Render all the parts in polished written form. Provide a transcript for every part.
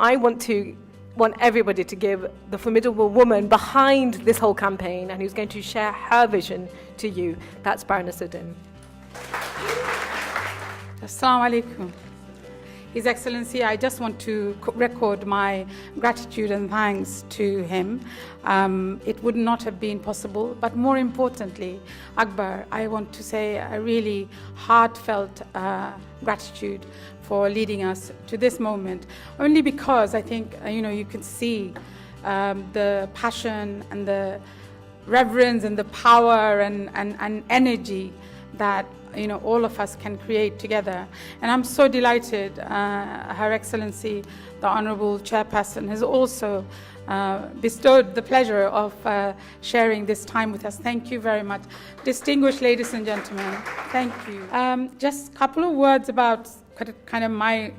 I want everybody to give the formidable woman behind this whole campaign and who's going to share her vision to you. That's Baroness UDDIN. Assalamu alaikum. His Excellency, I just want to record my gratitude and thanks to him. It would not have been possible, but more importantly, Akbar, I want to say a really heartfelt gratitude for leading us to this moment, only because I think, you can see the passion and the reverence and the power and energy that all of us can create together. And I'm so delighted Her Excellency, the Honorable Chairperson, has also bestowed the pleasure of sharing this time with us. Thank you very much. Distinguished ladies and gentlemen, thank you. Just a couple of words about kind of my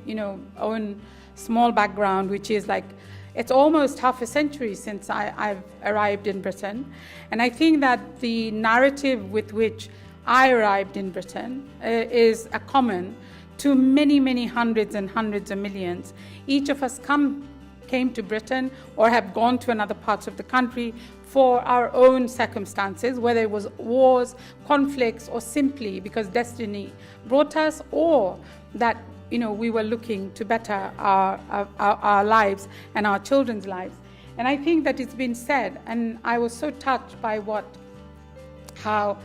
own small background, which is like, it's almost half a century since I've arrived in Britain. And I think that the narrative with which I arrived in Britain is a common to many, many hundreds and hundreds of millions. Each of us came to Britain or have gone to another parts of the country for our own circumstances, whether it was wars, conflicts, or simply because destiny brought us, or that we were looking to better our lives and our children's lives. And I think that it's been said, and I was so touched by how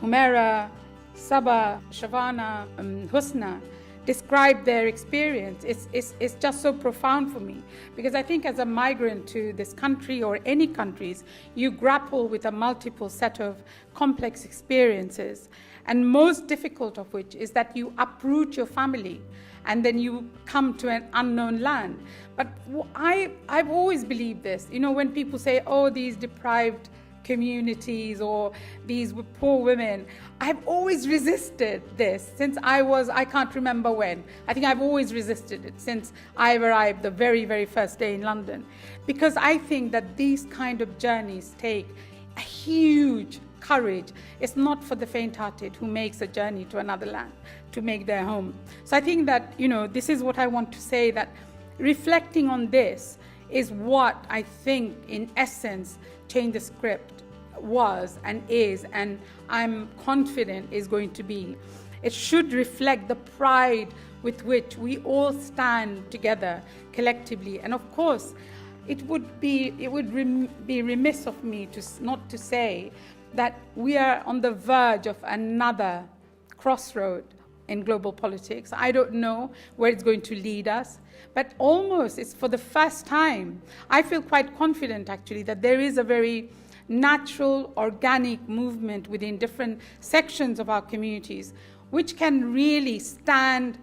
HUMERA, Sabah, SHAVANAH, Husna described their experience. It's just so profound for me, because I think as a migrant to this country or any countries, you grapple with a multiple set of complex experiences, and most difficult of which is that you uproot your family and then you come to an unknown land. But I've always believed this, when people say, oh, these deprived communities or these poor women, I've always resisted this since I can't remember when. I think I've always resisted it since I've arrived the very, very first day in London, because I think that these kind of journeys take a huge courage. It's not for the faint-hearted who makes a journey to another land to make their home. So I think that, this is what I want to say, that reflecting on this is what I think, in essence, Change the Script was and is, and I'm confident is going to be. It should reflect the pride with which we all stand together collectively. And of course, it would be remiss of me not to say that we are on the verge of another crossroad in global politics. I don't know where it's going to lead us, but almost it's for the first time, I feel quite confident actually that there is a very natural, organic movement within different sections of our communities, which can really stand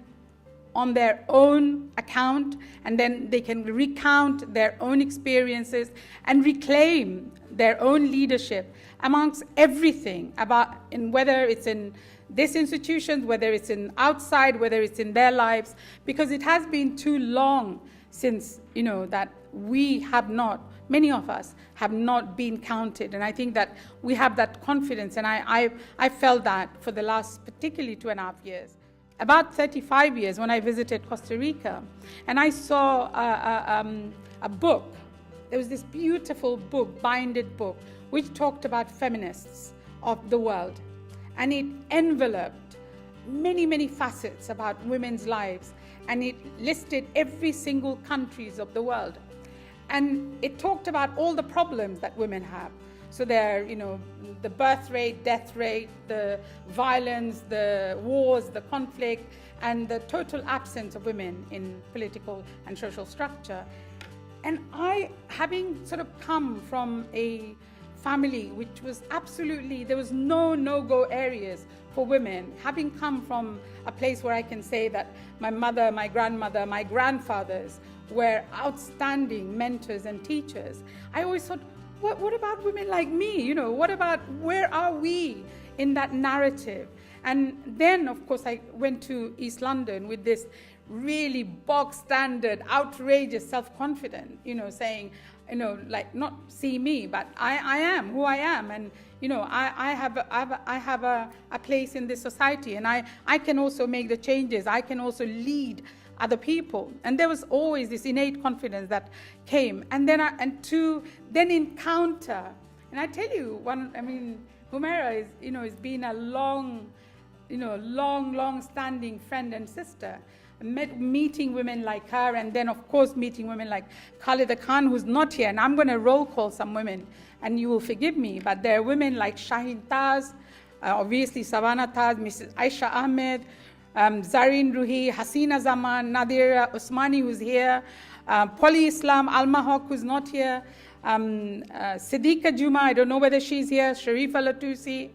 on their own account, and then they can recount their own experiences and reclaim their own leadership amongst everything about, whether it's in this institution, whether it's in outside, whether it's in their lives, because it has been too long since, that we have not, many of us have not been counted. And I think that we have that confidence, and I felt that for the last particularly 2.5 years. About 35 years when I visited Costa Rica, and I saw a book. There was this beautiful book, binded book, which talked about feminists of the world. And it enveloped many, many facets about women's lives. And it listed every single countries of the world. And it talked about all the problems that women have. So there, the birth rate, death rate, the violence, the wars, the conflict, and the total absence of women in political and social structure. And I, having sort of come from a family which was absolutely, there was no-go areas for women, having come from a place where I can say that my mother, my grandmother, my grandfathers were outstanding mentors and teachers, I always thought, what about women like me? What about, where are we in that narrative? And then, of course, I went to East London with this really bog standard, outrageous self-confidence, saying, like, not see me, but I am who I am. And, I have a place in this society, and I can also make the changes. I can also lead. other people. And there was always this innate confidence that came. And then to encounter, and I tell you, HUMERA is, has been a long standing friend and sister. Meeting women like her, and then of course meeting women like Khalida Khan, who's not here, and I'm going to roll call some women, and you will forgive me, but there are women like Shaheen Taz, obviously SHAVANAH Taz, Mrs. Aisha Ahmed, Zareen Ruhi, Hasina Zaman, Nadira Usmani, who's here, Poli Islam, Alma Haq, who's not here, Siddiqa Juma, I don't know whether she's here, Sharifa Latusi,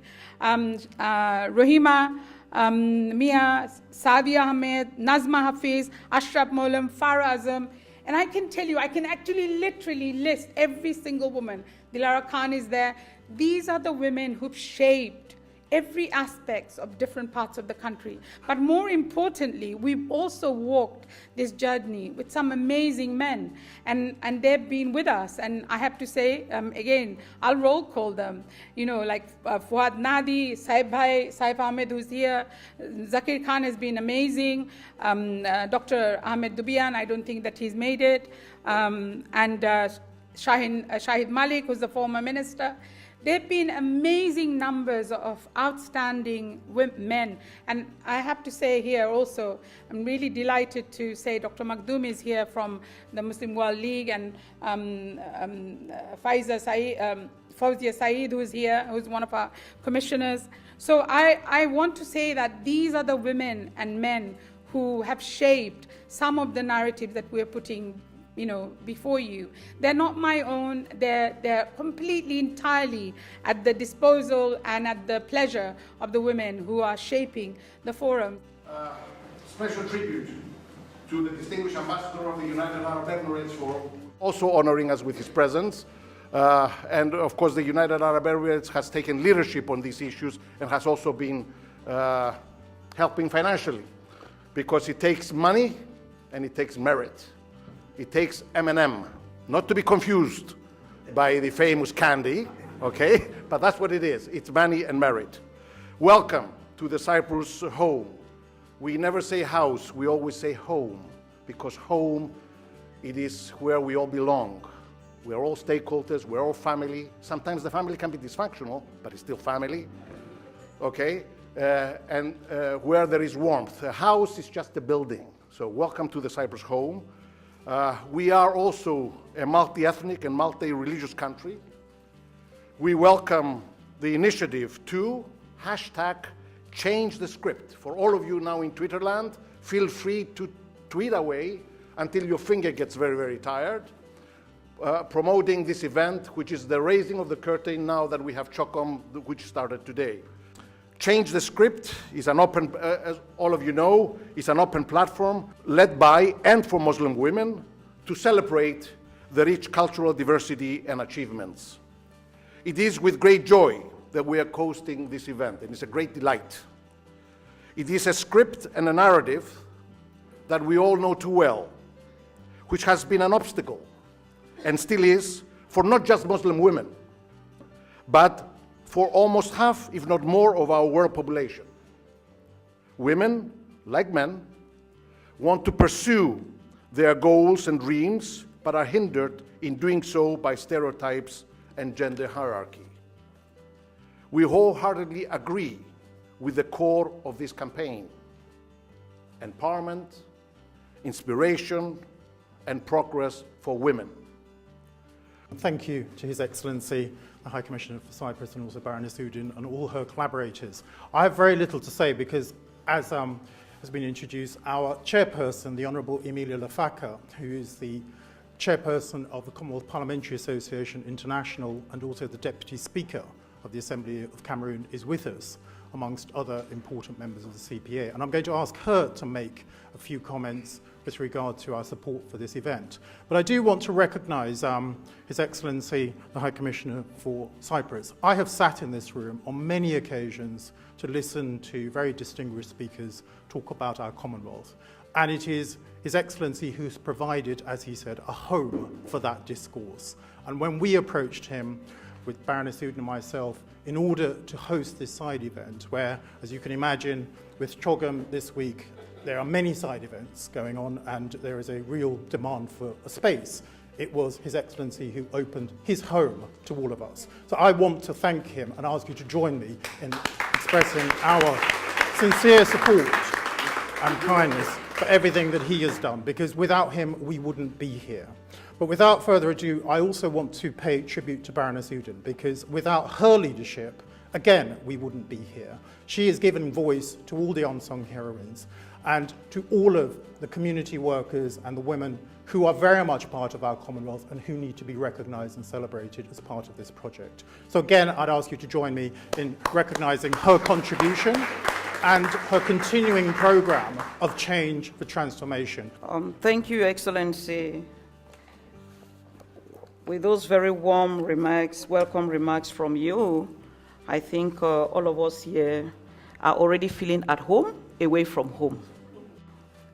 Rohima, Mia, Sadia Ahmed, Nazma Hafiz, Ashraf Maulam, Farah Azam. And I can tell you, I can actually literally list every single woman. Dilara Khan is there. These are the women who've shaped every aspect of different parts of the country. But more importantly, we've also walked this journey with some amazing men, and they've been with us. And I have to say, again, I'll roll call them, like Fuad Nadi, Saib Ahmed, who's here. Zakir Khan has been amazing. Dr. Ahmed Dubian, I don't think that he's made it. And Shahid Malik, who's the former minister. There have been amazing numbers of outstanding men. And I have to say here also, I'm really delighted to say Dr. Makhdoom is here from the Muslim World League, and Fawzia Saeed, who is here, who's one of our commissioners. So I want to say that these are the women and men who have shaped some of the narratives that we're putting before you. They're not my own. They're completely, entirely at the disposal and at the pleasure of the women who are shaping the forum. Special tribute to the distinguished ambassador of the United Arab Emirates for also honoring us with his presence. And of course, the United Arab Emirates has taken leadership on these issues and has also been helping financially, because it takes money and it takes merit. It takes M&M, not to be confused by the famous candy, okay? But that's what it is. It's money and merit. Welcome to the Cyprus home. We never say house, we always say home, because home, it is where we all belong. We're all stakeholders, we're all family. Sometimes the family can be dysfunctional, but it's still family, okay? And where there is warmth. A house is just a building. So welcome to the Cyprus home. We are also a multi-ethnic and multi-religious country. We welcome the initiative to #change the script. For all of you now in Twitter land, feel free to tweet away until your finger gets very, very tired, promoting this event, which is the raising of the curtain now that we have CHOGM, which started today. Change the Script is an open, as all of you know, is an open platform led by and for Muslim women to celebrate the rich cultural diversity and achievements. It is with great joy that we are hosting this event, and it's a great delight. It is a script and a narrative that we all know too well, which has been an obstacle, and still is, for not just Muslim women, but for almost half, if not more, of our world population. Women, like men, want to pursue their goals and dreams, but are hindered in doing so by stereotypes and gender hierarchy. We wholeheartedly agree with the core of this campaign: empowerment, inspiration, and progress for women. Thank you to His Excellency, the High Commissioner for Cyprus, and also Baroness UDDIN and all her collaborators. I have very little to say because, as has been introduced, our chairperson, the Honourable Emilia Lafaka, who is the chairperson of the Commonwealth Parliamentary Association International and also the Deputy Speaker of the Assembly of Cameroon, is with us, amongst other important members of the CPA. And I'm going to ask her to make a few comments with regard to our support for this event. But I do want to recognise His Excellency, the High Commissioner for Cyprus. I have sat in this room on many occasions to listen to very distinguished speakers talk about our Commonwealth. And it is His Excellency who's provided, as he said, a home for that discourse. And when we approached him, with Baroness UDDIN and myself, in order to host this side event, where, as you can imagine, with CHOGM this week, there are many side events going on and there is a real demand for a space. It was His Excellency who opened his home to all of us. So I want to thank him and ask you to join me in expressing our sincere support and kindness for everything that he has done, because without him we wouldn't be here. But without further ado, I also want to pay tribute to Baroness UDDIN, because without her leadership, again, we wouldn't be here. She has given voice to all the unsung heroines and to all of the community workers and the women who are very much part of our Commonwealth and who need to be recognised and celebrated as part of this project. So again, I'd ask you to join me in recognising her contribution and her continuing programme of change for transformation. Thank you, Excellency. With those very warm remarks, welcome remarks from you, I think all of us here are already feeling at home, away from home.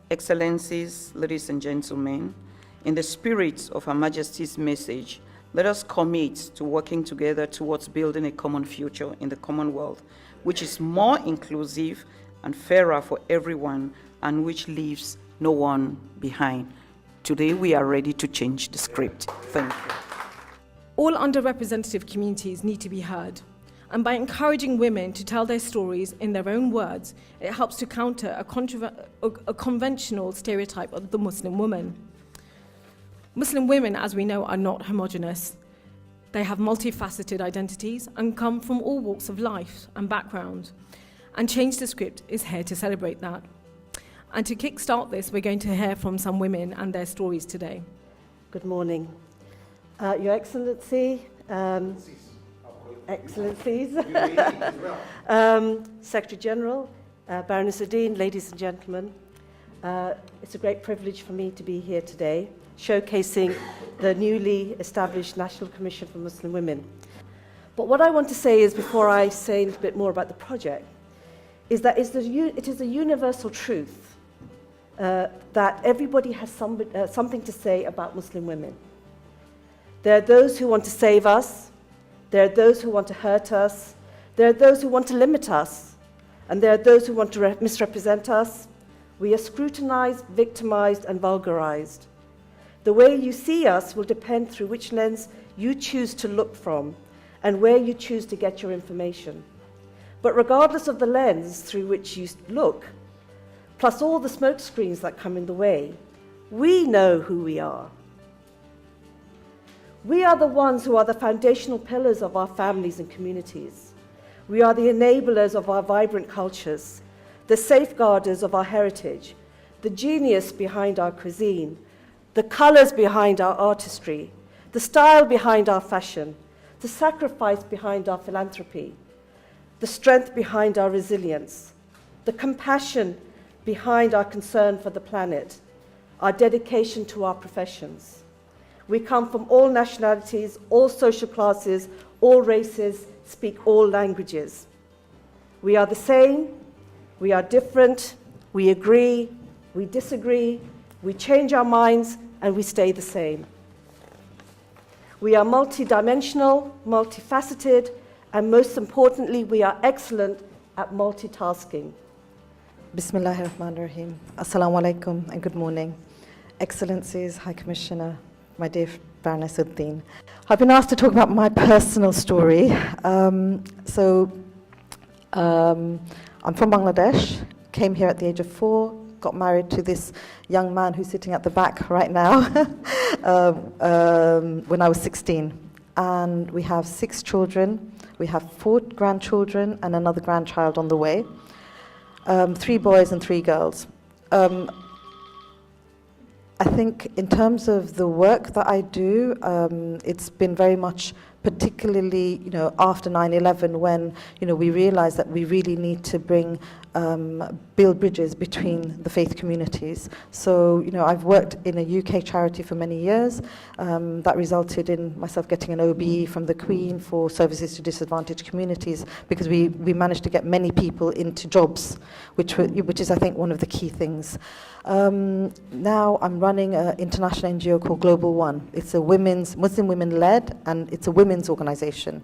Excellencies, ladies and gentlemen, in the spirit of Her Majesty's message, let us commit to working together towards building a common future in the Commonwealth, which is more inclusive and fairer for everyone and which leaves no one behind. Today we are ready to change the script. Thank you. All underrepresented communities need to be heard, and by encouraging women to tell their stories in their own words, it helps to counter a conventional stereotype of the Muslim woman. Muslim women, as we know, are not homogenous. They have multifaceted identities and come from all walks of life and background. And Change the Script is here to celebrate that. And to kickstart this, we're going to hear from some women and their stories today. Good morning. Your Excellency, Excellencies, Secretary General, Baroness UDDIN, ladies and gentlemen, it's a great privilege for me to be here today, showcasing the newly established National Commission for Muslim Women. But what I want to say is, before I say a little bit more about the project, is that it is a universal truth that everybody has something to say about Muslim women. There are those who want to save us, there are those who want to hurt us, there are those who want to limit us, and there are those who want to misrepresent us. We are scrutinized, victimized, and vulgarized. The way you see us will depend through which lens you choose to look from and where you choose to get your information. But regardless of the lens through which you look, plus all the smoke screens that come in the way, we know who we are. We are the ones who are the foundational pillars of our families and communities. We are the enablers of our vibrant cultures, the safeguarders of our heritage, the genius behind our cuisine, the colors behind our artistry, the style behind our fashion, the sacrifice behind our philanthropy, the strength behind our resilience, the compassion behind our concern for the planet, our dedication to our professions. We come from all nationalities, all social classes, all races, speak all languages. We are the same, we are different, we agree, we disagree, we change our minds, and we stay the same. We are multidimensional, multifaceted, and most importantly, we are excellent at multitasking. Bismillahirrahmanirrahim. Assalamu alaikum and good morning. Excellencies, High Commissioner, my dear Baroness UDDIN. I've been asked to talk about my personal story. I'm from Bangladesh, came here at the age of 4, got married to this young man who's sitting at the back right now when I was 16. And we have 6 children. We have 4 grandchildren and another grandchild on the way. 3 boys and 3 girls. I think in terms of the work that I do, it's been very much particularly, after 9/11 when, we realized that we really need to build bridges between the faith communities. So, I've worked in a UK charity for many years. That resulted in myself getting an OBE from the Queen for services to disadvantaged communities, because we managed to get many people into jobs, which is, I think, one of the key things. Now I'm running an international NGO called Global One. It's a Muslim women-led, and it's a women's women's organisation.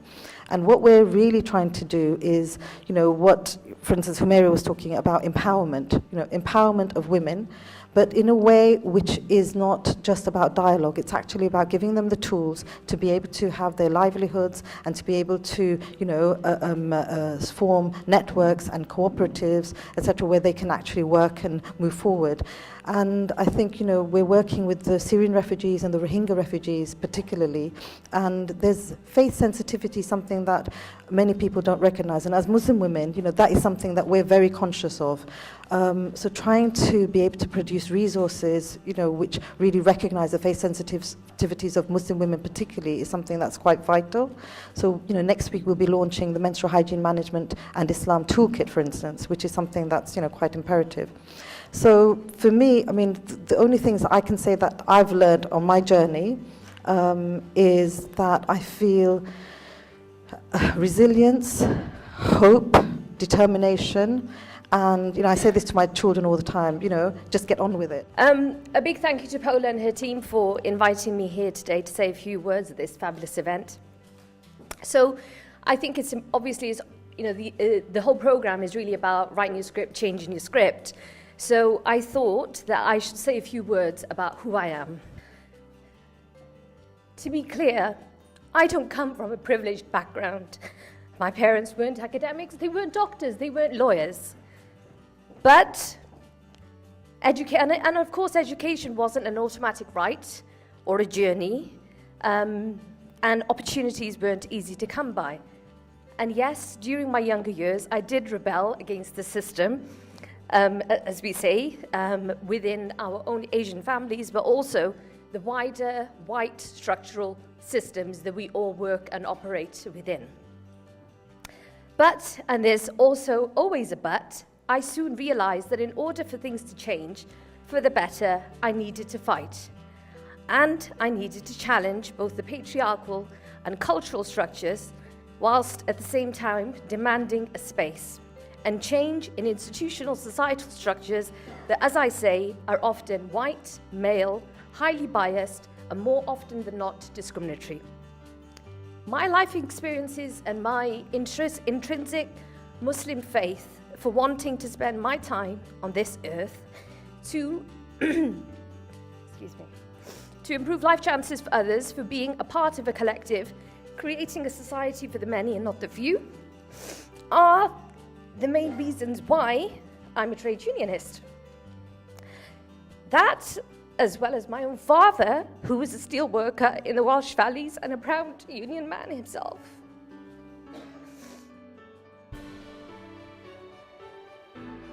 And what we're really trying to do is, what, for instance, HUMERA was talking about empowerment, empowerment of women, but in a way which is not just about dialogue. It's actually about giving them the tools to be able to have their livelihoods and to be able to, form networks and cooperatives, etc., where they can actually work and move forward. And I think, we're working with the Syrian refugees and the Rohingya refugees particularly, and there's faith sensitivity, something that many people don't recognize. And as Muslim women, that is something that we're very conscious of. So trying to be able to produce resources, which really recognize the faith sensitivities of Muslim women particularly is something that's quite vital. So, next week we'll be launching the Menstrual Hygiene Management and Islam Toolkit, for instance, which is something that's, quite imperative. So for me, the only things that I can say that I've learned on my journey is that I feel resilience, hope, determination, and I say this to my children all the time, just get on with it. A big thank you to Paula and her team for inviting me here today to say a few words at this fabulous event. So I think it's obviously, the whole program is really about writing your script, changing your script. So I thought that I should say a few words about who I am. To be clear, I don't come from a privileged background. My parents weren't academics, they weren't doctors, they weren't lawyers. But, and of course education wasn't an automatic right or a journey, and opportunities weren't easy to come by. And yes, during my younger years, I did rebel against the system, as we say, within our own Asian families, but also the wider white structural systems that we all work and operate within. But, and there's also always a but, I soon realized that in order for things to change for the better, I needed to fight. And I needed to challenge both the patriarchal and cultural structures, whilst at the same time demanding a space and change in institutional societal structures that, as I say, are often white, male, highly biased, and more often than not discriminatory. My life experiences and my intrinsic Muslim faith for wanting to spend my time on this earth to, to improve life chances for others, for being a part of a collective, creating a society for the many and not the few, are the main reasons why I'm a trade unionist. That, as well as my own father, who was a steel worker in the Welsh Valleys and a proud union man himself.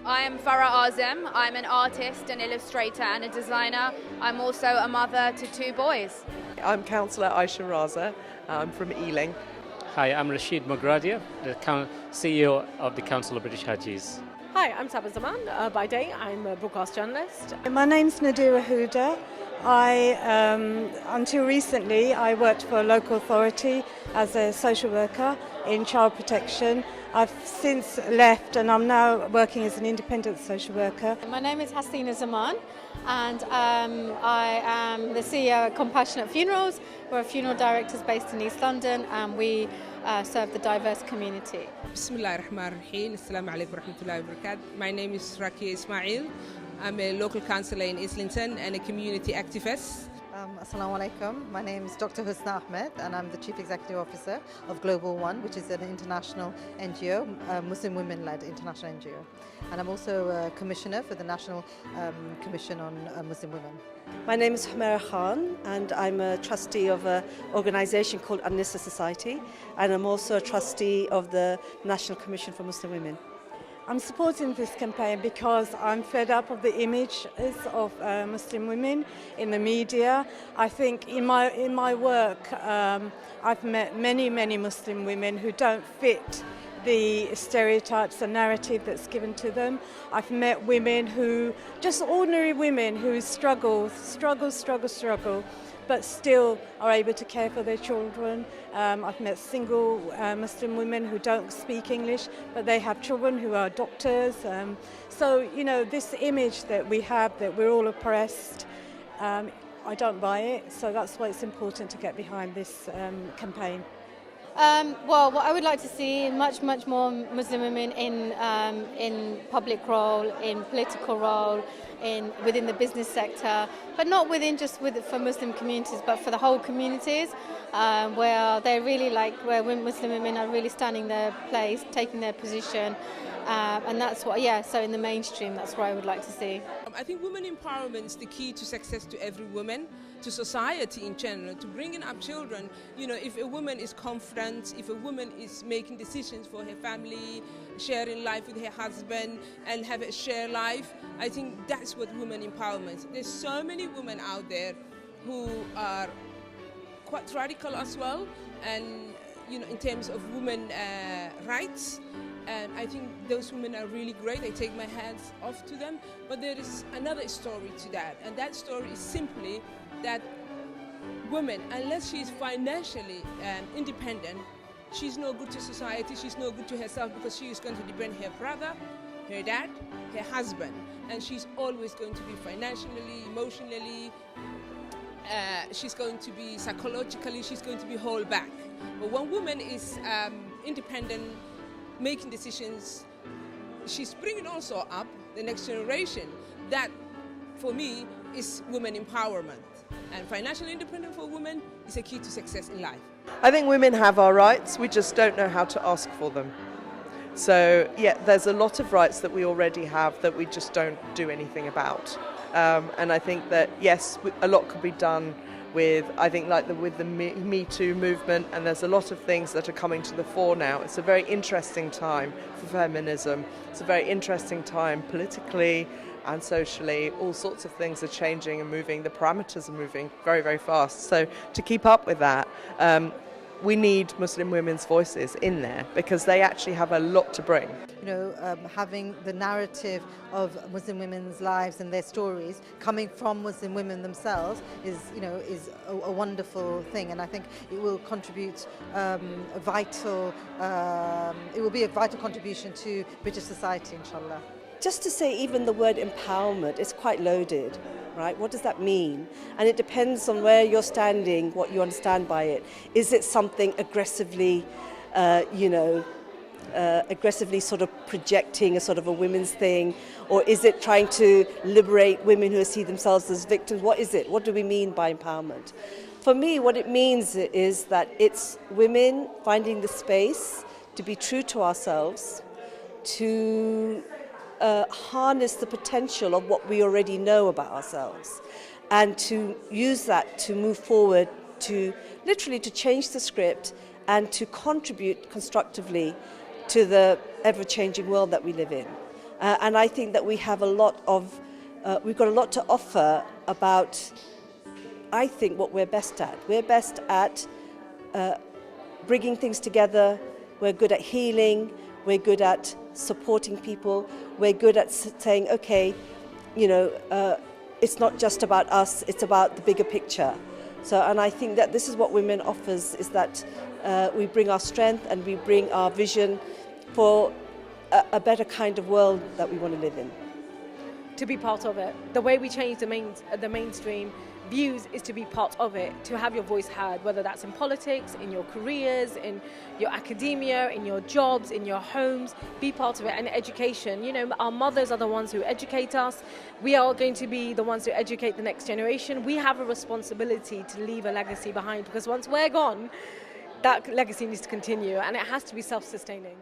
I am Farah Azem. I'm an artist, an illustrator and a designer. I'm also a mother to 2 boys. I'm Councillor Aisha Raza. I'm from Ealing. Hi, I'm Rashid Mogradia, the CEO of the Council of British Hajis. Hi, I'm Saba Zaman. By day, I'm a broadcast journalist. My name's Nadira Huda. Until recently, I worked for a local authority as a social worker in child protection. I've since left and I'm now working as an independent social worker. My name is Hasina Zaman and I am the CEO of Compassionate Funerals. We're funeral directors based in East London and we serve the diverse community. Bismillahirrahmanirrahim. Assalamu alaikum warahmatullahi wabarakatuh. My name is Rakia Ismail. I'm a local councillor in Islington and a community activist. Assalamu alaikum. My name is Dr. Husna Ahmed and I'm the Chief Executive Officer of Global One, which is an international NGO, Muslim women-led international NGO. And I'm also a Commissioner for the National Commission on Muslim Women. My name is HUMERA Khan and I'm a trustee of an organisation called An-Nisa Society, and I'm also a trustee of the National Commission for Muslim Women. I'm supporting this campaign because I'm fed up of the images of Muslim women in the media. I think in my work I've met many Muslim women who don't fit the stereotypes and narrative that's given to them. I've met women who, just ordinary women who struggle, but still are able to care for their children. I've met single Muslim women who don't speak English, but they have children who are doctors. So, this image that we have, that we're all oppressed, I don't buy it. So that's why it's important to get behind this campaign. Well, what I would like to see much more Muslim women in public role, in political role, within the business sector, but not for Muslim communities, but for the whole communities, where they're really where Muslim women are really standing their place, taking their position, and that's what. So in the mainstream, that's what I would like to see. I think women empowerment is the key to success to every woman, to society in general, to bringing up children. If a woman is confident, if a woman is making decisions for her family, sharing life with her husband and have a shared life, I think that's what women empowerment. There's so many women out there who are quite radical as well, and in terms of women rights. And I think those women are really great. I take my hands off to them. But there is another story to that. And that story is simply that woman, unless she is financially independent, she's no good to society, she's no good to herself, because she is going to depend on her brother, her dad, her husband. And she's always going to be financially, emotionally, she's going to be psychologically, she's going to be held back. But when woman is independent, making decisions, she's bringing also up the next generation. That, for me, is women empowerment. And financial independence for women is a key to success in life. I think women have our rights, we just don't know how to ask for them. So, there's a lot of rights that we already have that we just don't do anything about. And I think that, yes, a lot could be done with the Me Too movement, and there's a lot of things that are coming to the fore now. It's a very interesting time for feminism. It's a very interesting time politically and socially. All sorts of things are changing and moving. The parameters are moving very, very fast. So to keep up with that, we need Muslim women's voices in there, because they actually have a lot to bring. Having the narrative of Muslim women's lives and their stories coming from Muslim women themselves is a wonderful thing, and I think it will contribute it will be a vital contribution to British society, inshallah. Just to say, even the word empowerment is quite loaded, right? What does that mean? And it depends on where you're standing, what you understand by it. Is it something aggressively, aggressively sort of projecting a sort of a women's thing? Or is it trying to liberate women who see themselves as victims? What is it? What do we mean by empowerment? For me, what it means is that it's women finding the space to be true to ourselves, to harness the potential of what we already know about ourselves, and to use that to move forward, to literally to change the script and to contribute constructively to the ever-changing world that we live in. And I think that we have we've got a lot to offer about, I think, what we're best at. We're best at bringing things together. We're good at healing. We're good at supporting people. We're good at saying, okay, it's not just about us, it's about the bigger picture. And I think that this is what Women offers, is that we bring our strength and we bring our vision for a better kind of world that we want to live in. To be part of it. The way we change the mainstream views is to be part of it, to have your voice heard, whether that's in politics, in your careers, in your academia, in your jobs, in your homes. Be part of it. And education, our mothers are the ones who educate us. We are going to be the ones who educate the next generation. We have a responsibility to leave a legacy behind, because once we're gone, that legacy needs to continue, and it has to be self-sustaining.